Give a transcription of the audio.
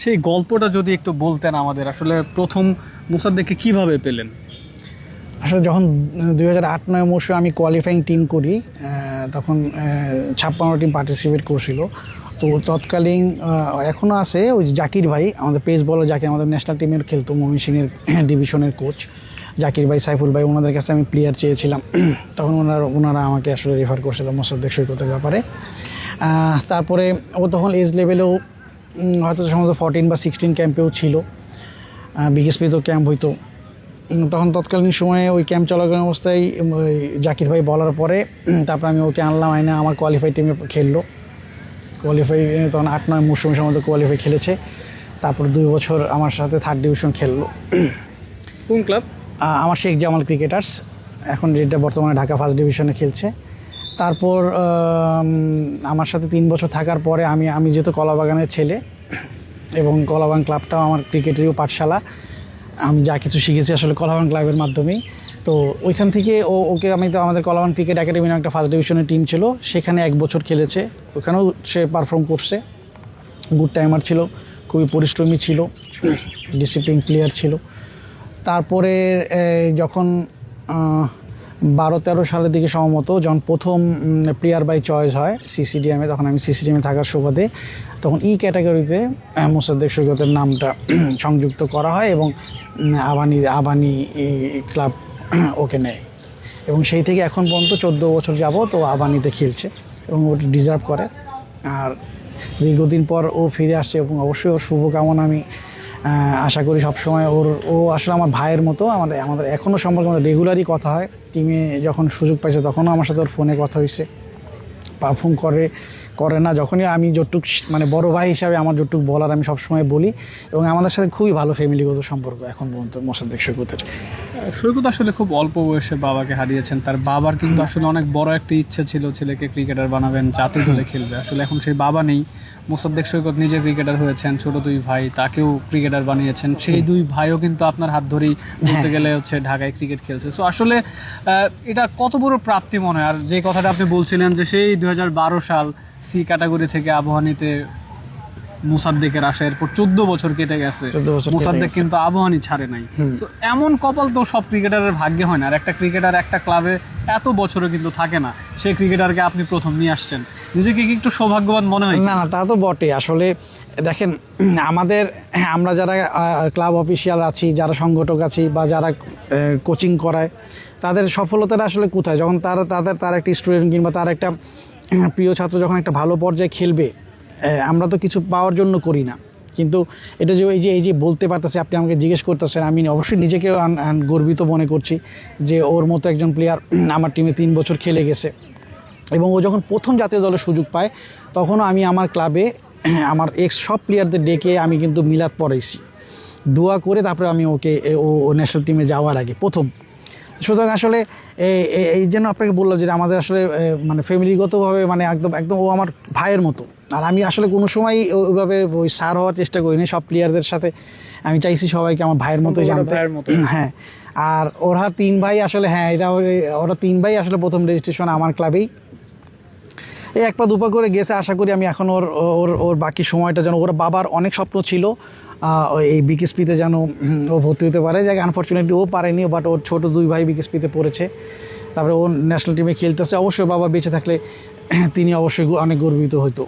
সেই গল্পটা যদি একটু বলতেন আমাদের, আসলে প্রথম মোসাদ্দেককে কিভাবে পেলেন? আসলে যখন 2008-09 মৌসুমে আমি কোয়ালিফাইং টিম করি, তখন 56 টিম পার্টিসিপেট করছিল। তো তৎকালীন এখনও আছে ওই জাকির ভাই, আমাদের পেস বলার জাকির, আমাদের ন্যাশনাল টিমের খেলতো, ময়মনসিংহের ডিভিশনের কোচ জাকির ভাই, সাইফুল ভাই, ওনাদের কাছে আমি প্লেয়ার চেয়েছিলাম। তখন ওনারা আমাকে আসলে রেফার করছিল মোসাদ্দেক সৈকতের ব্যাপারে। তারপরে ও তখন এজ লেভেলেও হয়তো সম্ভবত 14 বা 16 ক্যাম্পেও ছিল, বিকেএসপিতেও ক্যাম্প হইতো। তখন তৎকালীন সময়ে ওই ক্যাম্প চলাকালীন অবস্থায় ওই জাকির ভাই বলার পরে তারপর আমি ওকে আনলাম, আইনা আমার কোয়ালিফাই টিমে খেললো। কোয়ালিফাই তখন 8-9 মৌসুমে সম্ভবত কোয়ালিফাই খেলেছে। তারপর 2 বছর আমার সাথে 3rd ডিভিশন খেললো। কোন ক্লাব? আমার শেখ জামাল ক্রিকেটার্স, এখন যেটা বর্তমানে ঢাকা 1st ডিভিশনে খেলছে। তারপর আমার সাথে 3 বছর থাকার পরে আমি যেহেতু কলাবাগানের ছেলে এবং কলাবাগান ক্লাবটাও আমার ক্রিকেটেরও পাঠশালা, আমি যা কিছু শিখেছি আসলে কলাবাগান ক্লাবের মাধ্যমেই। তো ওইখান থেকে ওকে আমি তো আমাদের কলাবাগান ক্রিকেট একাডেমি একটা 1st ডিভিশনের টিম ছিল, সেখানে 1 বছর খেলেছে। ওখানেও সে পারফর্ম করছে, গুড টাইমার ছিল, খুবই পরিশ্রমী ছিল, ডিসিপ্লিন প্লেয়ার ছিল। তারপরে যখন 12-13 সালের দিকে সম্ভবত যখন প্রথম প্লেয়ার বাই চয়েস হয় সিসিডিএমে, তখন আমি সিসিডিএমে থাকার সুবাদে তখন ক্যাটাগরিতে মোসাদ্দেক সৈকতের নামটা সংযুক্ত করা হয় এবং আবানি ক্লাব ওকে নেয় এবং সেই থেকে এখন পর্যন্ত 14 বছর যাবত ও আবানিতে খেলছে এবং ওটা ডিজার্ভ করে। আর দীর্ঘদিন পর ও ফিরে আসছে এবং অবশ্যই ওর শুভকামনা আমি আশা করি সবসময়। ও আসলে আমার ভাইয়ের মতো, আমাদের এখনও সম্পর্কে আমাদের রেগুলারই কথা হয়। টিমে যখন সুযোগ পাইছে তখনও আমার সাথে ওর ফোনে কথা হয়েছে, পারফর্ম করে না যখনই আমি যতটুক মানে বড় ভাই হিসাবে আমার যতটুক বলার আমি সবসময় বলি এবং আমাদের সাথে খুবই ভালো ফ্যামিলিগত সম্পর্ক এখন পর্যন্ত মোসাদ্দেক সৈকতের। সৈকত আসলে খুব অল্প বয়সে বাবাকে হারিয়েছেন। তার বাবার কিন্তু আসলে অনেক বড় একটা ইচ্ছা ছিল ছেলেকে ক্রিকেটার বানাবেন, জাতীয় দলে খেলবে। আসলে এখন সেই বাবা নেই, মোসাদ্দেক সৈকত নিজে ক্রিকেটার হয়েছেন, ছোট 2 ভাই তাকেও ক্রিকেটার বানিয়েছেন। সেই 2 ভাইও কিন্তু আপনার হাত ধরেই বলতে গেলে হচ্ছে ঢাকায় ক্রিকেট খেলছে। সো আসলে এটা কত বড় প্রাপ্তি মনে হয়। আর যে কথাটা আপনি বলছিলেন যে সেই 2012 সাল সি ক্যাটাগরি থেকে আবাহনীতে মোসাদ্দেকের আসা, এরপর 14 বছর কেটে গেছে, মোসাদ্দেক কিন্তু আবাহনী ছাড়ে নাই। তো এমন কপাল তো সব ক্রিকেটারের ভাগ্যে হয় না। আর একটা ক্রিকেটার একটা ক্লাবে এত বছরও কিন্তু থাকে না, সেই ক্রিকেটারকে আপনি প্রথম নিয়ে আসছেন, নিজেকে কি একটু সৌভাগ্যবান মনে হয়? না, তা তো বটে। আসলে দেখেন, আমরা যারা ক্লাব অফিসিয়াল আছি, যারা সংগঠক আছি বা যারা কোচিং করায়, তাদের সফলতাটা আসলে কোথায়? যখন তার একটা স্টুডেন্ট কিংবা তার একটা প্রিয় ছাত্র যখন একটা ভালো পর্যায়ে খেলবে, আমরা তো কিছু পাওয়ার জন্য করি না। কিন্তু এটা যে এই যে বলতে পারতেছে, আপনি আমাকে জিজ্ঞেস করতেছেন, আমি অবশ্যই নিজেকে গর্বিত মনে করছি যে ওর মতো একজন প্লেয়ার আমার টিমে 3 বছর খেলে গেছে এবং ও যখন প্রথম জাতীয় দলের সুযোগ পায় তখনও আমি আমার ক্লাবে আমার সব প্লেয়ারদের ডেকে আমি কিন্তু মিলাদ পড়াইছি, দোয়া করে তারপরে আমি ওকে ও ন্যাশনাল টিমে যাওয়ার আগে প্রথম। সুতরাং আসলে এই জন্য আপনাকে বললাম যে আমাদের আসলে মানে ফ্যামিলিগতভাবে মানে একদম ও আমার ভাইয়ের মতো। আর আমি আসলে কোনো সময় ওইভাবে ওই সার হওয়ার চেষ্টা করিনি। সব প্লেয়ারদের সাথে আমি চাইছি সবাইকে আমার ভাইয়ের মতোই জানতে। হ্যাঁ, আর ওরা 3 ভাই আসলে, হ্যাঁ, ওরা 3 ভাই আসলে প্রথম রেজিস্ট্রেশন আমার ক্লাবেই। এই 1 পা 2 পা করে গেছে। আশা করি আমি এখন ওর বাকি সময়টা যেন, ওর বাবার অনেক স্বপ্ন ছিল এই বিকেএসপিতে যেন ও ভর্তি হতে পারে, যাকে আনফর্চুনেটলি ও পারেনি, বাট ওর ছোট 2 ভাই বিকেএসপিতে পড়েছে, তারপরে ও ন্যাশনাল টিমে খেলতেছে। অবশ্যই বাবা বেঁচে থাকলে তিনি অবশ্যই অনেক গর্বিত হতো।